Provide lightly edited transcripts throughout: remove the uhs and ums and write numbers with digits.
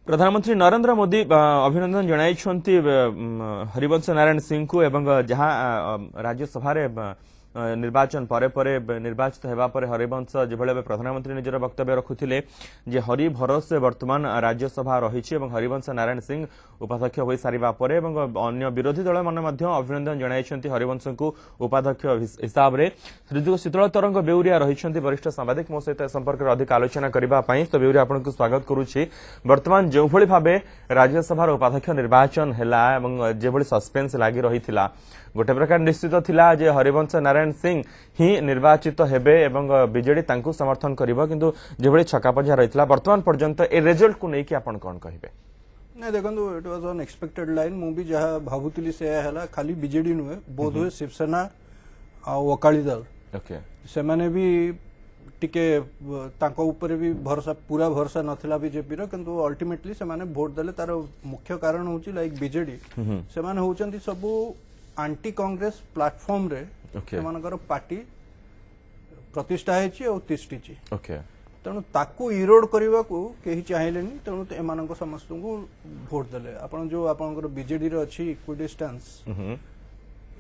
प्रधानमंत्री नरेंद्र मोदी अभिनंदन जनाई हरिवंश नारायण सिंह को एवं जहाँ राज्यसभा निर्वाचन परे निर्वाचित होगा पर हरिवंश जो प्रधानमंत्री निजर वक्तव्य रखुले जे हरि भरोसे वर्तमान राज्यसभा रही हरिवंश नारायण सिंह उपाध्यक्ष हो सारिबा परे अन्य विरोधी दल माने अभिनंदन जनाई हरिवंश को उपाध्यक्ष हिसाब से श्रीजुग शीतल तरंग बेउरिया रही वरिष्ठ सांबादिक मो सहित संपर्क में अधिक आलोचना करने तो बेउरिया आपको स्वागत करुच्ची। वर्तमान जो भाव राज्यसभा उपाध्यक्ष निर्वाचन है जो सस्पेंस लगी रही गोटे प्रकार निश्चित थिला जे हरिवंश नारायण सिंह ही निर्वाचित हेबे एवं बीजेडी तांकु समर्थन करिवो किंतु जेभଳି छकापंजा रहितला वर्तमान पर्यंत ए रिजल्ट को नेकी आपण कोन कहिबे? नहीं देखो इट वाज अनएक्सपेक्टेड लाइन मु भी जहा भाबुतिली से हला खाली बीजेडी नुहे बोध हुए शिवसेना आ अकाली दल ओके से माने भी टिके तांको ऊपर भी भरोसा पूरा भरोसा नथिला बीजेपी रो किंतु अल्टीमेटली से माने वोट देले तार मुख्य कारण होची लाइक बीजेडी से माने होचंती सब आंटी कांग्रेस प्लेटफॉर्म रे सेमानकर पार्टी प्रतिष्ठा हेची और तिष्टिची तेणु ताकू इरोड करने को कहीं चाहिए तेणु एम समस्त को भोट देले आपण जो आपनकर बीजेडी रे अछि इक्विडिस्टेंस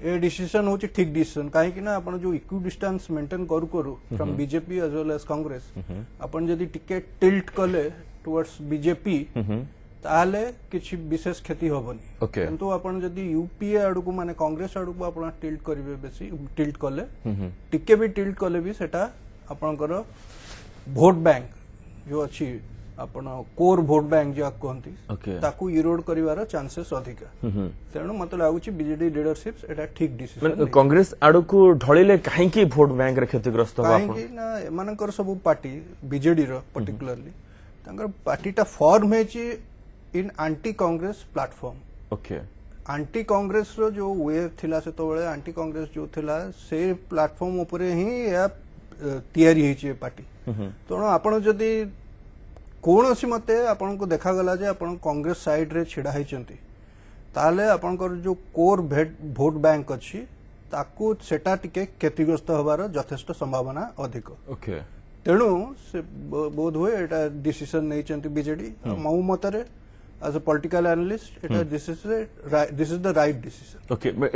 ए डिसीजन होची ठीक डिसीजन कहीं ना आपण जो इक्विडिस्टेंस मेंटेन करू करू from BJP as well as Congress आपण जदी टिके टिल्ट कले टुवर्ड्स बीजेपी ताले किछि विशेष क्षति होबनी किंतु आपण जदी यूपीए आडू को माने कांग्रेस आडू को आपण टिल्ट करिवे बेसी टिल्ट कले टिके भी टिल्ट कले भी सेटा आपनकर वोट बैंक जो अछि आपण कोर वोट बैंक जो कहंती ताकू इरोड करिवार चांसेस अधिक तेणु मत लागुची बीजेडी लीडरशिप एटा ठीक डिसीजन कांग्रेस आडू को ढळिले काहे की वोट बैंक रे क्षतिग्रस्त हो आपण काहे ना एमानकर सब पार्टी बीजेडी रो पर्टिकुलरली तांकर पार्टीटा फॉर्म हेची in anti Congress platform anti Congress रो जो वेव थिला से तो बळे आंटी कांग्रेस जो थिला से प्लेटफॉर्म ऊपर ही या तैयारी हेची पार्टी तो आपण जदी कोनोसी मते आपण को देखा गला जे आपण कांग्रेस साइड रे छिडा हेचंती ताले आपनकर जो कोर वोट बैंक अछि ताकू सेटा टिके क्षतिग्रस्त होबार यथेष्ट संभावना अधिक तेणु से बोध हुए एटा डिसीजन नहीं बीजेडी मो मतरे as a political analyst this is the right decision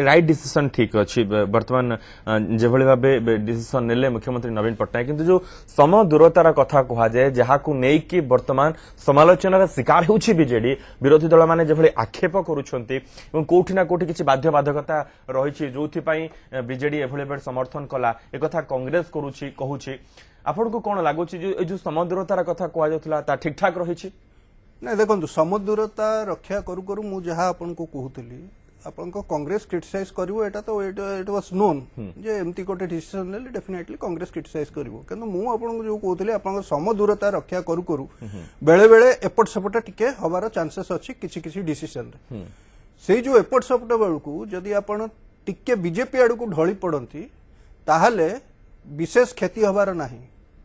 right decision ठीक अछि वर्तमान जेभଳି भाबे डिसीजन नेले मुख्यमंत्री नवीन पटनायक किंतु जो सम दूरतार कथा कहा जाए जहा को नै कि वर्तमान समालोचनार शिकार होछि बीजेडी विरोधी दल माने जेभଳି आक्षेप करूछंती एवं कोठी ना कोठी किछि बाध्य बाधकता रहिछि जोथि पई बीजेडी एभଳି समर्थन कला ए कथा कांग्रेस करूछि कहूछि आपन को कोन लागुछि जो सम दूरतार कथा कहा जाउतला ता ठीक ठाक रहिछि? नहीं देखो समुद्रता रक्षा करू करू मु जहाँ आपन को कहूली आपन को कांग्रेस क्रिटिसाइज करिवो एटा तो इट वाज नोन जे एमती गोटे डिसीजन ले डेफिनेटली कांग्रेस क्रिटिसाइज करिवो किंतु मु आपन को जो कहूली आपन समुद्रता रक्षा करू करू बेले बेले एपट सपट टिके हबार चांसेस अछि किछि किछि डिसीजन रे सेही जो एपट सपट बेलकू जदी आपन टिके बीजेपी आडू को ढळी पडंती ताहाले विशेष क्षति हबार नाही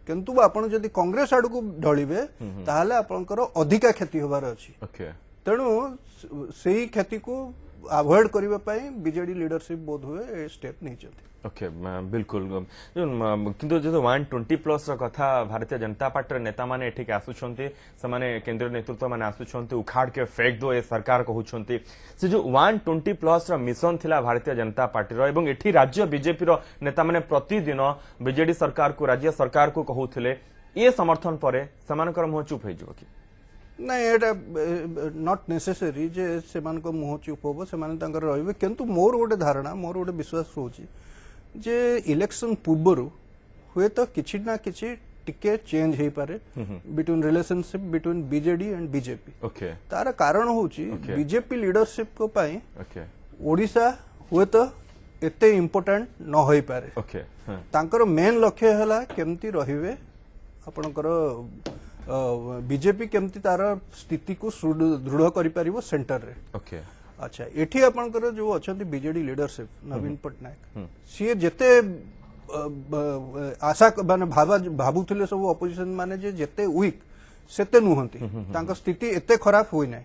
किंतु आपण जदि कांग्रेस आडू को ढळिबे ताहाले आपनकर अधिका क्षति होबार अछि तेणु सेही क्षति को अवॉइड करिबा पई बीजेडी लीडरशिप बोध हुए स्टेप नहीं चलती बिल्कुल किंतु जो 120+ कथा भारतीय जनता पार्टी नेता माने एठिक आसुछंती समाने केंद्रीय नेतृत्व माने आसुछंती उखाड़ के फेक दो ए सरकार कहउछंती से जो 120+ मिशन थिला भारतीय जनता पार्टी रो एवं एठी राज्य बीजेपी रो नेता माने प्रतिदिन बीजेडी सरकार को राज्य सरकार को कहउथिले ए समर्थन परे समानकर मुह चुप हो जिवो कि नहीं एटा नॉट नेसेसरी जे सेमान को मुह चुप होबो सेमान तांकर रहिबे किंतु मोर गोटे धारणा मोर गोटे विश्वास होची जे इलेक्शन पूर्वरु हुए तो किछि ना किछि टिके चेंज हे पारे between relationship between BJD and BJP तार कारण होची बीजेपी लीडरशिप को पाई ओडिशा हुए तो एते इंपोर्टेंट न होई पारे तांकर मेन लक्ष्य हला केमती रहिबे आपनकर बीजेपी केमती तार स्थिति को दृढ़ करि परिबो सेंटर रे अच्छा एठी आपनकर जो अछंती बीजेडी लीडरशिप नवीन पटनायक सी जेते आशा माने भाबुथिले सब ऑपोजिशन माने जे जेते वीक सेते नुहंती तांका स्थिति एते खराब होई नै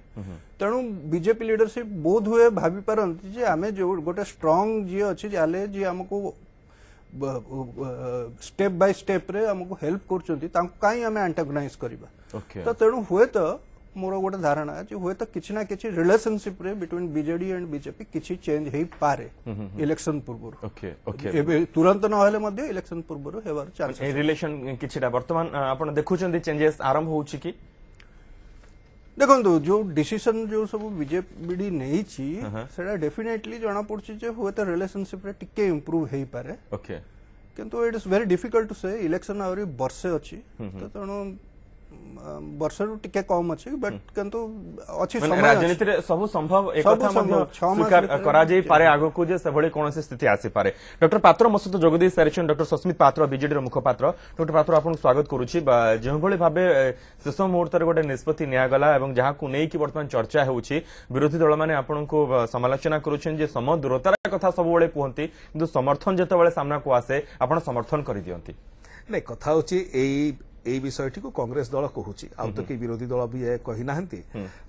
तेणु बीजेपी लीडरशिप बोध हुए भाबी पारंती जे आमे जो गोटे स्ट्रांग जी अछि जाले जी हमको स्टेप बाय स्टेप रे हमको हेल्प करचंती तांको काई आमे एंटागोनाइज करबा तो तेणु हुए तो मोर गोटे धारणा जे हुए तो किछि ना किछि रिलेशनशिप रे बिटवीन बीजेडी एंड बीजेपी किछि चेंज हेई पारे इलेक्शन पूर्व ओके ओके एबे तुरंत न हेले मध्ये इलेक्शन पूर्व हेबार चांस ए रिलेशन किछिटा वर्तमान आपण देखुचंदी चेंजेस आरंभ होउची की देखो जो डिसीजन जो सब बीजेपी नहीं सेटा डेफिनेटली जना पड़छि जे हुए तो रिलेशनशिप रे टिके इंप्रूव हेई पारे ओके किंतु it is very difficult to say election आउरी वर्षे अछि तो तेणु वर्षरु टिके कम अछि बट किंतु अछि समय राजनीति रे सब संभव एक कथा मध्ये स्वीकार करा जाई पारे आगो को जे सेभଳି कोनोसी स्थिति आसी पारे डॉक्टर पात्र मसत जोगदी सारिछन डॉक्टर सस्मित पात्र बीजेडी रो मुखपात्र डॉक्टर पात्र आपन स्वागत करूछि जे भଳି भाबे शेष मुहूर्त रे गोटे निष्पत्ति निया गला एवं जहा को नै कि वर्तमान चर्चा हेउछि विरोधी दल माने आपन को समालोचना करूछन जे सम दूरतार कथा सब बळे कहंती किंतु समर्थन जते बळे सामना को आसे आपन समर्थन करि दियंती नै कथा होछि एई विषयटी को कांग्रेस दल कहूची आउ तो कि विरोधी दल भी कही नाहंती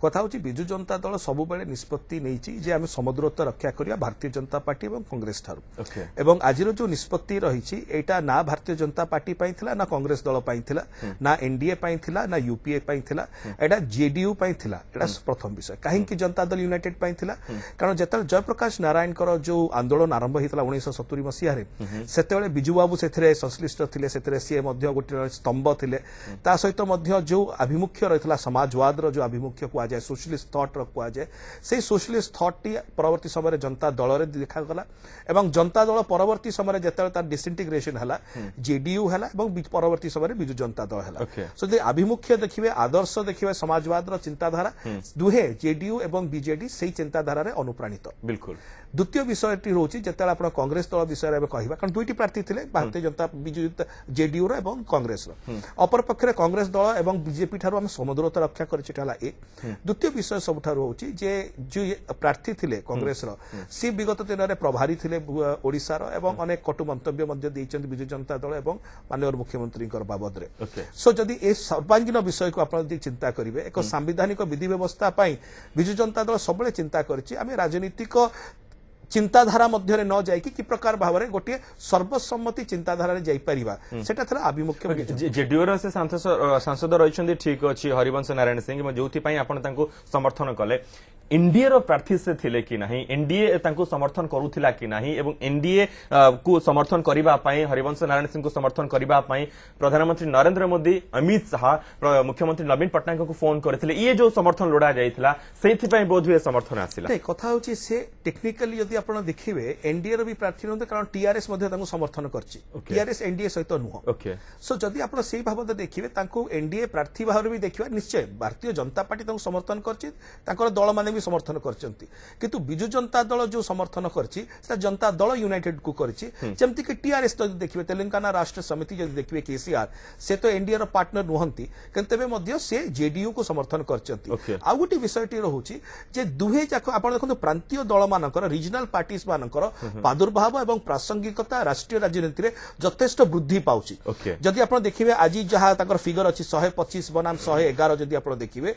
कथा होची बिजु जनता दल सब बेले निष्पत्ति नैची जे आमे समुद्रत्व रक्षा करिया भारतीय जनता पार्टी एवं कांग्रेस ठारू एवं आजिरो जो निष्पत्ति रहिची एटा ना भारतीय जनता पार्टी पई थिला ना कांग्रेस दल पई थिला ना एनडीए पई थिला ना यूपीए पई थिला एटा जेडीयू पई थिला एटा प्रथम विषय काहे कि जनता दल यूनाइटेड पई थिला कारण जेतल जयप्रकाश नारायण कर जो आंदोलन आरंभ हितला 1970 मसिया रे सेतेबेले बिजु बाबू सेथिरे संश्लिष्ट थिले सेथिरे सीए मध्य गोटे स्तंभ ता सहित मध्य जो आभिमुख्य रही समाजवाद रो जो आभिमुख्य कुआ जाए सोशलिस्ट थॉट रो कुआ जाए से सोशलिस्ट थॉट टी परवर्ती समय जनता दल रे देखा गला एवं जनता दल परवर्ती समय जेतले तार डिसइंटीग्रेशन हला जेडीयू हला एवं परवर्ती समय बिजु जनता दल हला सो दे आभिमुख्य देखिबे आदर्श देखिबे समाजवाद रो चिंताधारा दुहे जेडीयू एवं बीजेडी सेही चिंताधारा रे अनुप्राणित बिल्कुल द्वितीय विषयटी रोची जेतले आपण कांग्रेस दल विषय रे कहबा कारण दुईटी प्रार्थी थिले भारतीय जनता बिजु जेडीयू रो एवं कांग्रेस रो अपर पक्षरे कांग्रेस दल एवं बीजेपी ठारू हम समुद्रता रक्षा करछिटाला ए द्वितीय विषय सबठारू होची जे जो प्रार्थी थिले कांग्रेस रो सी विगत दिन रे प्रभारी थिले ओडिसा रो एवं अनेक कटु मंतव्य मध्ये दैचंती बिजु जनता दल एवं माननीय मुख्यमंत्री कर बाबद रे सो जदी ए सर्वांगीन विषय को आपण जदी चिंता करिवे एक संवैधानिक विधि व्यवस्था पई बिजु जनता दल सबले चिंता करछि आमे राजनीतिक चिंताधारा मध्य न जाई कि प्रकार भाव में गोटे सर्वसम्मति चिंताधारा रे जाई परिबा सेटा थला अभिमुख्य जेडीयू रो से सांसद रहिछन्ती ठीक अछि हरिवंश नारायण सिंह जोथि पई आपण तांको समर्थन कले एनडीए रो प्रार्थी से थिले कि नाही एनडीए तांको समर्थन करूथिला कि नाही एवं एनडीए को समर्थन करिबा पई हरिवंश नारायण सिंह को समर्थन करिबा पई प्रधानमंत्री नरेंद्र मोदी अमित शाह मुख्यमंत्री नवीन पटनायक को फोन करथिले ये जो समर्थन लोडा जाइथिला सेथि पई बोध हुए समर्थन आसिला नै कथा होची से टेक्निकली यदि आपण देखिबे एनडीए रो भी प्रार्थी नते कारण टीआरएस मध्ये तांको समर्थन करछि टीआरएस एनडीए सहित नुह ओके सो जदि आपण सेही भाबत देखिबे तांको एनडीए प्रार्थी भाव भी देखिबा निश्चय भारतीय जनता पार्टी तांको समर्थन करछि तांकर दल माने भी समर्थन करचंती किंतु बिजु जनता दल जो समर्थन करछि सेटा जनता दल यूनाइटेड को करछि जेमति कि टीआरएस तो देखिबे तेलंगाना राष्ट्र समिति जदि देखिबे केसीआर से तो एनडीए रो पार्टनर नुहंती किंतु तबे मध्ये से जेडीयू को समर्थन करचंती आ गुटी विषयटी रहउछि जे दुहे जाक आपण देखंतु प्रांतीय दल मानकर रीजनल पार्टीज मानकर प्रादुर्भाव एवं प्रासंगिकता राष्ट्रीय राजनीति रे यथेष्ट वृद्धि पाउछि जदि आपण देखिबे आज जहा ताकर फिगर अछि 125 बनाम 111 जदि आपण देखिबे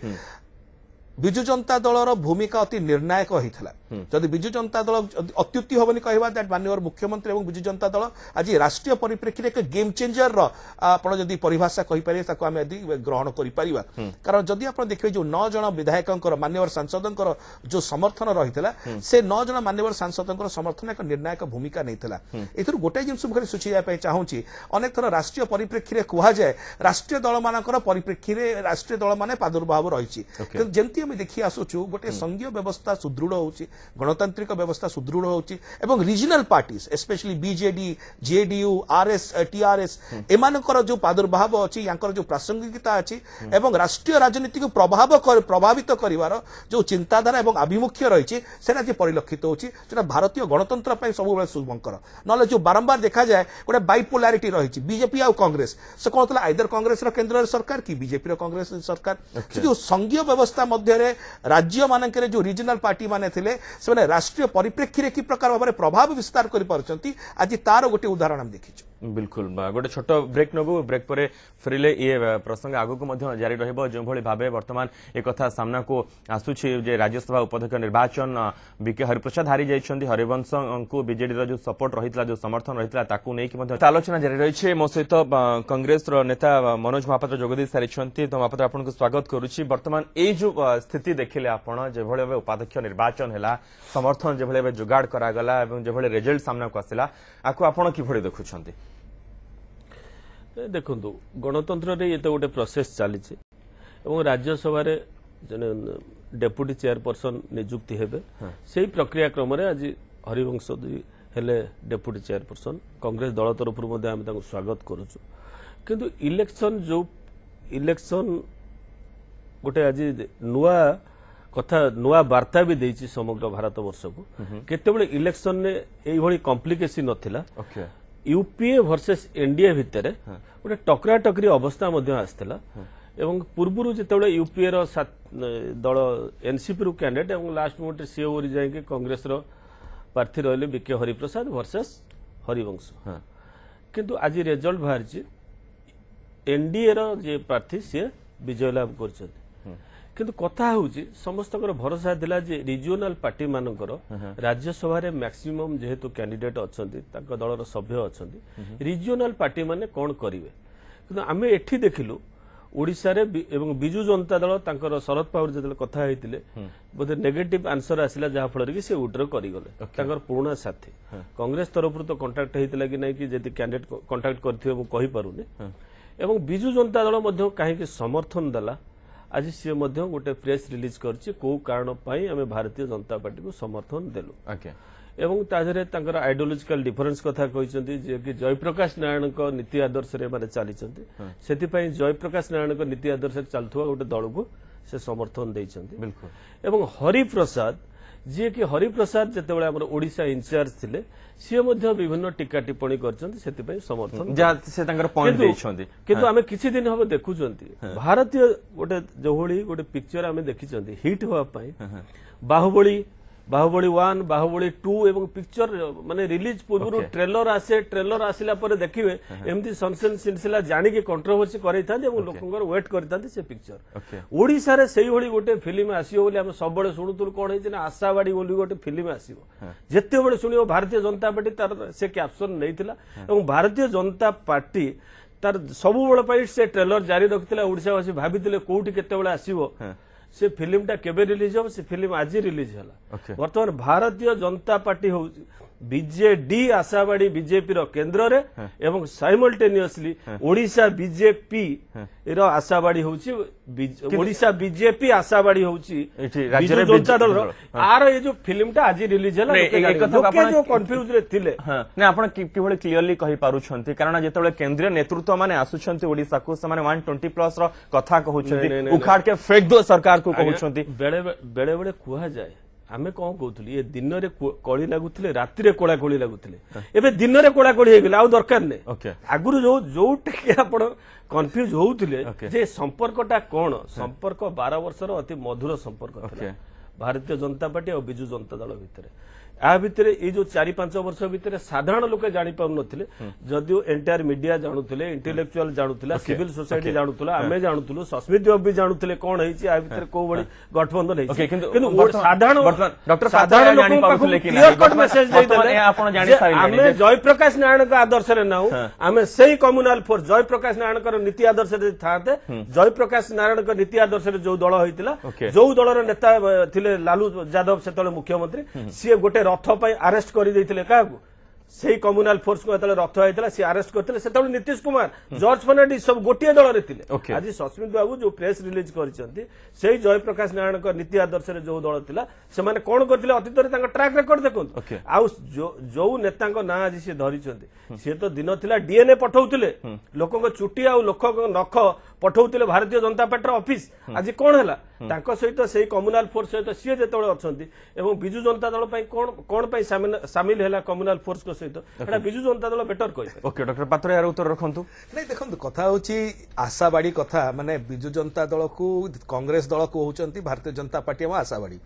बिजु जनता दलर भूमिका अति निर्णायक होइथला जदि बिजु जनता दल अत्युक्ति होबनी कहबा दैट माननीय मुख्यमंत्री एवं बिजु जनता दल आज राष्ट्रीय परिप्रेक्षी रे एक गेम चेंजर रो आपण जदि परिभाषा कहि पारे ताको हम यदि ग्रहण करि परिबा कारण जदि आपण देखबे जो 9 जण विधायकंकर माननीय सांसदंकर जो समर्थन रहितला से 9 जण माननीय सांसदंकर समर्थन एक निर्णायक भूमिका नैथला एथुर गोटे जिंस मुखरे सुची जाय पय चाहूची अनेक थर राष्ट्रीय परिप्रेक्षी रे कुहा जाय राष्ट्रीय दल मानकर परिप्रेक्षी रे राष्ट्रीय दल माने प्रादुर्भाव रहिछि जेंति हम देखि आसुछु गोटे संघीय व्यवस्था सुदृढ़ होउछि गणतांत्रिक व्यवस्था सुदृढ़ होउछि एवं regional parties specially BJD JDU RS TRS एमानकर जो प्रादुर्भाव अछि यांकर जो प्रासंगिकता अछि एवं राष्ट्रीय राजनीति को प्रभावित करिवार जो चिंताधारा एवं आभिमुख्य रहिछि सेना जे परिलक्षित होउछि जेना भारतीय गणतंत्र पय सब बेले शुभंकर नले जो बारंबार देखा जाय गोटे बाइपोलैरिटी रहिछि बीजेपी आ कांग्रेस से कोनतला आइदर कांग्रेस रो केंद्र सरकार की बीजेपी रो कांग्रेस सरकार से जो संघीय व्यवस्था मध्य रे राज्य मानकरे जो रीजनल पार्टी माने थिले से राष्ट्रीय परिप्रेक्षी रे की प्रकार भाबरे प्रभाव विस्तार करि परचंती आज तार गोटे उदाहरण हम देखिछु। बिल्कुल गोटे छोट ब्रेक नबू ब्रेक पर फेरिले ये प्रसंग आगक जारी जो भाव बर्तमान एक कथा सामना को आसूची राज्यसभा उपाध्यक्ष निर्वाचन बीके हरिप्रसाद हारी जाइछन्ति हरिवंश को बीजेडी जो सपोर्ट रही जो समर्थन रही आलोचना जारी रही मो सहित कांग्रेस नेता मनोज महापात्र जोगदी सारी तो महापात्र आपको स्वागत करुच्ची बर्तमान ये जो स्थिति देखिले आपण जो भाव उपाध्यक्ष निर्वाचन है समर्थन जो भाव जोगाड़ करागला जो भाई रिजल्ट सामना को आसला आपको आपण किभଳି देखुछन्ति देखु गणतंत्र ये तो गोटे प्रोसेस चली राज्यसभा डेप्यूटी चेयरपर्सन नियुक्ति हेबे से प्रक्रिया क्रम आज हरिवंश जी हेले डेप्यूटी चेयरपर्सन कांग्रेस दल तरफ स्वागत करुचु किंतु इलेक्शन गोटे आज नुआ कथा नुआ वार्ता भी देछि समग्र भारत वर्ष को केतेबेले इलेक्शन ने एई भली कॉम्प्लिकेशन नथिला यूपीए वर्सेस एनडीए भितर गोटे टकरा टकरी अवस्था मध्य आसला एवं पूर्व जिते यूपीए दल एनसीपी रु कैंडिडेट एवं लास्ट मोमेंट सी ओरी जाके कांग्रेस प्रार्थी रहिले बीके हरिप्रसाद वर्सेस हरिवंश किंतु आज रिजल्ट बाहर एनडीए जे प्रार्थी सी विजय लाभ कर किंतु कथा होउची समस्त भरोसा दिला जे रिजियोनल पार्टी मानकर राज्यसभा रे मैक्सिमम जेहेतु कैंडिडेट अछंती ताका दलर सभ्य अछंती रिजियोनल पार्टी माने कोन करिवे किंतु आमे एठी देखिलु ओडिसा रे एवं बिजू जनता दल तांकर शरद पवार जदल कथा हेतिले बोधे नेगेटिव आंसर आसिला जहा फल कि से उड्र करि गले तांकर पुराना साथी कांग्रेस तरफ तो कांटेक्ट हेतिला कि नै कि जेति कैंडिडेट कांटेक्ट करथिबे मु कहि पारुने एवं बिजू जनता दल मध्ये काहे कि समर्थन दला आज सी गोटे प्रेस रिलीज करछि को कारण पाई आमे भारतीय जनता पार्टी को समर्थन देलु एवं ताजरे तांकर आइडियोलॉजिकल डिफरेंस कथा कहिसंती जे कि जयप्रकाश नारायण को नीति आदर्श रे माने चलीचंती सेति पई जयप्रकाश नारायण को नीति आदर्श रे चलथुवा गोटे दल को से समर्थन देइचंती बिल्कुल एवं हरिप्रसाद जे कि हरिप्रसाद जेतेबेले हमर ओडिसा इंचार्ज थिले सी मध्य विभिन्न टीका टिप्पणी करछंती सेति पई समर्थन से तांकर पॉइंट देइछंती किंतु आमे किछि दिन हबे देखुचंती भारतीय गोटे जोहळी गोटे पिक्चर आमे देखिचंती हिट होवा पई बाहुबली 1 बाहुबली 2 एवं पिक्चर माने रिलीज पूर्व ट्रेलर आसिला पर देखिबे एमती सनसेन सिलसिला जानि के कंट्रोवर्सी करै थांते एवं लोकंगर वेट करथांते से पिक्चर ओडिसा रे सेही भली गोटे फिल्म आसीयो बोली हम सब बळे सुनुतुल कोन हेछि ना आशावाड़ी बोली गोटे फिल्म आसीयो जेते बळे सुनियो भारतीय जनता पार्टी तार से कैप्शन नैथिला एवं भारतीय जनता पार्टी तार सब बळे पई से ट्रेलर जारी रखथिला ओडिसावासी भाबिथिले कोउठी केते बळे आसीबो से फिल्मटा केबे रिलीज हो से फिल्म आज रिलीज हला वर्तमान भारतीय जनता पार्टी हो बीजेडी आशावाड़ी बीजेपी रो केंद्र रे एवं साइमल्टेनियसली ओडिशा बीजेपी रो आशावाड़ी होची ओडिशा बीजेपी आशावाड़ी होची राज्य जनता दल रो आर ये जो फिल्मटा आज रिलीज हला एक कथा आपण जो कंफ्यूज रे थिले ने आपण किभଳି क्लियरली कहि पारु छंती कारण जेतेबेले केंद्रीय नेतृत्व माने आसु छंती ओडिसा को से माने 120 प्लस रो कथा कहू छंती उखाड़ के फेक दो सरकार को कहू छंती बेले बेले कुहा जाय आमे कौन कहतुली ये दिन रे कळी लागुथिले राति रे कोळा कोळी लागुथिले एबे दिन रे कोळा कोळी हे गेला आ दरकार ने आगुरु जो टिके आपण कंफ्यूज होउथिले जे संपर्कटा कोन संपर्क 12 वर्षर अति मधुर संपर्क था भारतीय जनता पार्टी और बिजू जनता दल भितर आ भितर ये जो 4-5 वर्ष भितर साधारण लोक जानि पाउ नथिले जदियो एंटायर मीडिया जानुथिले इंटेलेक्चुअल जानुथिला सिविल सोसाइटी जानुथिला आमे जानुथुलो सस्मित देव भी जानुथिले कोन हेछि आ भितर को बडी गठबंधन हेछि किंतु साधारण डॉक्टर साधारण जानि पाउथिले कि क्लियर कट मेसेज दे देले आपण जानि सारिले आमे जयप्रकाश नारायण का आदर्श रे नाउ आमे सेही कम्युनल फोर्स जयप्रकाश नारायण का नीति आदर्श रे थाते जयप्रकाश नारायण का नीति आदर्श रे जो दल होइतिला जो दलर नेता थिले लालू यादव सेतले मुख्यमंत्री सी गोटे रथ पर अरेस्ट कर से कम्युनल फोर्स को रथ होता सी अरेस्ट करते से नीतीश कुमार जॉर्ज फर्नांडिस सब गोटे दल रे आज सस्मित बाबू जो प्रेस रिलीज करते जयप्रकाश नारायण का नीति आदर्श जो दल थिला से माने कोन करथिले अतीत रे ट्रैक रेकर्ड देखो आ जो नेता ना आज सी धरी सी तो दिन थिला डीएनए पठाउथिले लोक चुटी आ लोक नख पठाउथिले भारतीय जनता पार्टी ऑफिस आज कोन हला तांको सहित से कम्युनाल फोर्स सहित सी जो अच्छा एवं बिजु जनता दल कौन सामिल है कम्युनाल फोर्स को सहित बिजु जनता दल बेटर कह। ओके डॉक्टर पात्र यार उत्तर रखंतु। नहीं देखो कथा होची आशावाड़ी कथा माने बिजु जनता दल को कांग्रेस दल कहउचंती भारतीय जनता पार्टी हम आशावाड़ी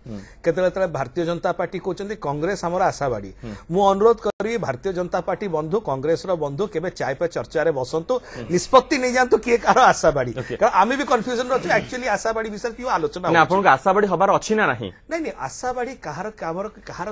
केतले भारतीय जनता पार्टी कहउचंती कांग्रेस हमर आशावाड़ी। मु अनुरोध करी भारतीय जनता पार्टी बंधु कांग्रेस रो बंधु केबे चाय पे चर्चा रे बसंतु निष्पत्ति नहीं जानतु किए कार आशावाड़ी कारण आमे भी कंफ्यूजन रहछु एक्चुअली आशावाड़ी विषय की आलोचना ना आपन आशावाड़ी हबार अछि ना नहीं। नहीं आशावाड़ी कहार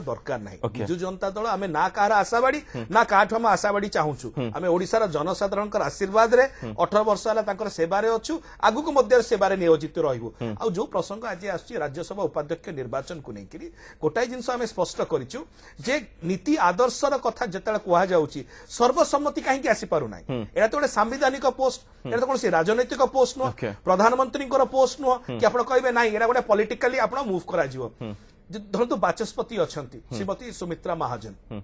दरकार नहीं बिजु जनता दल आमे ना कहार आशावाड़ी ना काठो हम आशावाड़ी चाहूछु आमे ओडिसा जनसाधारण आशीर्वाद रे 18 वर्ष होला तांकर सेवारे अछु आगु को मध्य सेवारे नियोजित रहिबो। आ जो प्रसंग आज आछि राज्यसभा उपाध्यक्ष निर्वाचन को नेकिरी गोटाई जिंस आमे स्पष्ट करिछु जे नीति आदर्शर कथा जेतला कुहा जाउची सर्वसम्मति काहे आसी पारु नै एटा तो संवैधानिक पोस्ट एटा तो कोनसी राजनैतिक पोस्ट नो प्रधानमंत्री पोस्ट नो कि आपण कहबे नै एटा गोटे पॉलिटिकली आपण मूव करा जिवो। धरतु बाचस्पति अछंती श्रीमती सुमित्रा महाजन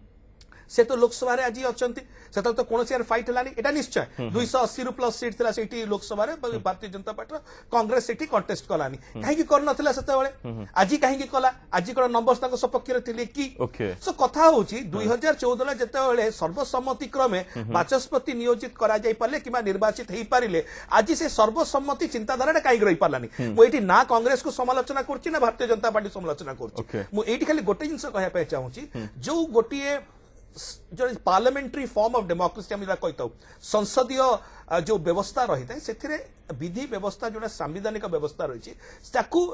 से तो लोकसभा रे आज अछंती से तो कौन फाइट है एटा निश्चय 280 रु प्लस सीट थिला सेठी लोकसभा रे भारतीय जनता पार्टी कांग्रेस सेठी कंटेस्ट कलानी काहे कर नथिला सेते बेले आज काहे कला आज कोन नंबर्स ताको सपक्ष रे थिले की सो कथा होची 2014 रे जेते बेले सर्वसम्मति क्रमे बाचस्पति नियोजित करा जाई पाले किबा निर्वाचित हेई पारिले आज से सर्वसम्मति चिंताधारा रे काहे रही पालानी मु एठी ना कांग्रेस को समालोचना करछि ना भारतीय जनता पार्टी समालोचना करछि मु एठी खाली गोटे जिंस कहया पे चाहूछि जो गोटिए जो पार्लियामेंट्री फॉर्म ऑफ डेमोक्रेसी हम कहता संसदीय जो व्यवस्था रही है से विधि व्यवस्था जो संवैधानिक व्यवस्था रही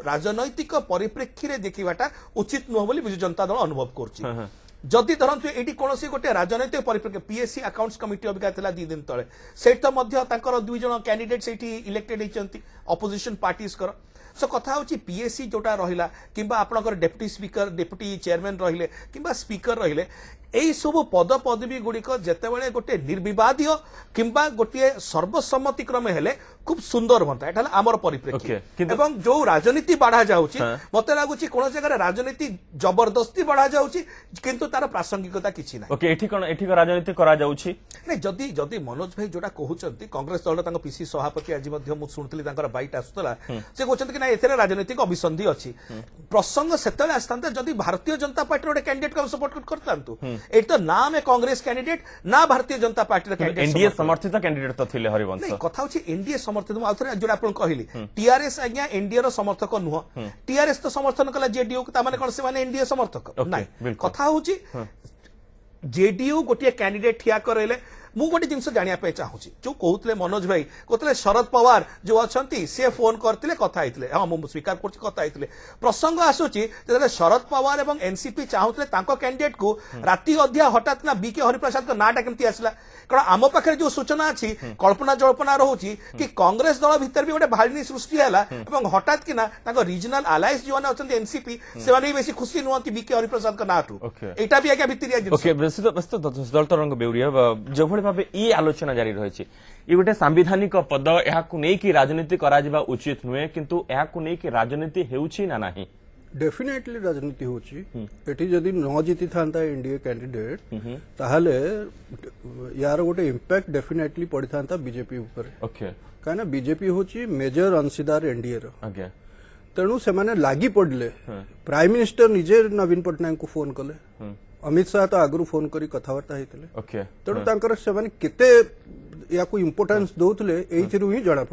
राजनैतिक परिप्रेक्षी रे देखिबाटा उचित नुह बोली बिजु जनता दल अनुभव कर जदि धरतु ये कौन गोटे राजनैतिक परिप्रेक्षी पीएससी अकाउंट्स कमिटी अबिका 2 दिन तले से दुई जन कैंडिडेट से इलेक्टेड होती अपोजिशन पार्टीज कर सो कथा होची पीएससी जोटा रहिला किंबा आपनकर डेप्यूटी स्पीकर डेप्यूटी चेयरमैन रहिले किंबा स्पीकर रहिले एई सब पद पदवी गुड़िक जेतेबेले गोटे निर्विवादीय किंबा गोटे सर्वसम्मति क्रमे हेले खूब सुंदर बनता एटा आमर परिप्रेक्षी एवं जो राजनीति बढ़ा जाउची मते लागुची कोन जगह राजनीति जबरदस्ती बढ़ा जाउची किंतु तार प्रासंगिकता किछि ना। ओके एठी राजनीति करा जाउची नै जदी जदी मनोज भाई जोटा कहउचंती कांग्रेस दल तांको पीसी सभापति आज मध्य मु सुनतली तांकर बाइट आसुतला से कहउचंती कि ना एथरे राजनीतिक अभिसंधि अछि प्रसंग सेतले आस्तांता जदी भारतीय जनता पार्टी रे कैंडिडेट को सपोर्ट करतांतु एतो ना में कांग्रेस कैंडिडेट ना भारतीय जनता पार्टी रे कैंडिडेट एनडीए समर्थित कैंडिडेट तो थिले हरिवंश नहीं कथा होची एनडीए समर्थित मु आथरे जोडा आपण कहिली टीआरएस आज्ञा एनडीए रो समर्थक नुह टीआरएस तो समर्थन कला जेडीयू ता माने कोन से माने एनडीए समर्थक नाही कथा होची जेडीयू गोटे कैंडिडेट ठिया करले मु गोटे जिनस जानिया पे चाहूची जो कहउतले मनोज भाई कहतले शरद पवार जो अछंती से फोन करतिले कथा आइतले हां मु स्वीकार करछि कथा आइतले प्रसंग आसुची जे शरद पवार एवं एनसीपी चाहउतले तांको कैंडिडेट को राती अध्या हठात ना बीके हरिप्रसाद को नाटा केमती आसला कारण आम पाखे जो सूचना अछि कल्पना जल्पना रहउची कि कांग्रेस दल भीतर भी गोटे भालिनी सृष्टि हैला एवं हठात कि ना तांको रीजनल अलायंस जो अछंती एनसीपी सेवानी बेसी खुशी नुहंती बीके हरिप्रसाद को नाटू एटा भी आगे भितरिया जिंस ओके बेस्त दल तरंग बेउरिया जो भली भाबे ई आलोचना जारी रही ये गोटे सांविधानिक पद यहाँ नहीं कि राजनीति करा उचित नुहे किंतु यहाँ नहीं कि राजनीति हेउछि ना नहीं डेफिनेटली राजनीति होची एठी जदी न जीति थांता एनडीए कैंडिडेट ताहले यार गोटे इंपैक्ट डेफिनेटली पड़ी थांता बीजेपी ऊपर ओके काना बीजेपी होची मेजर अंशीदार एनडीए रो ओके तेणु से माने लागी पड़ले प्राइम मिनिस्टर निजे नवीन पटनायक को फोन कले अमित शाह तो आगु फोन करी कथबार्ता होते तेणु केते या इंपोर्टेंस दौले एही जना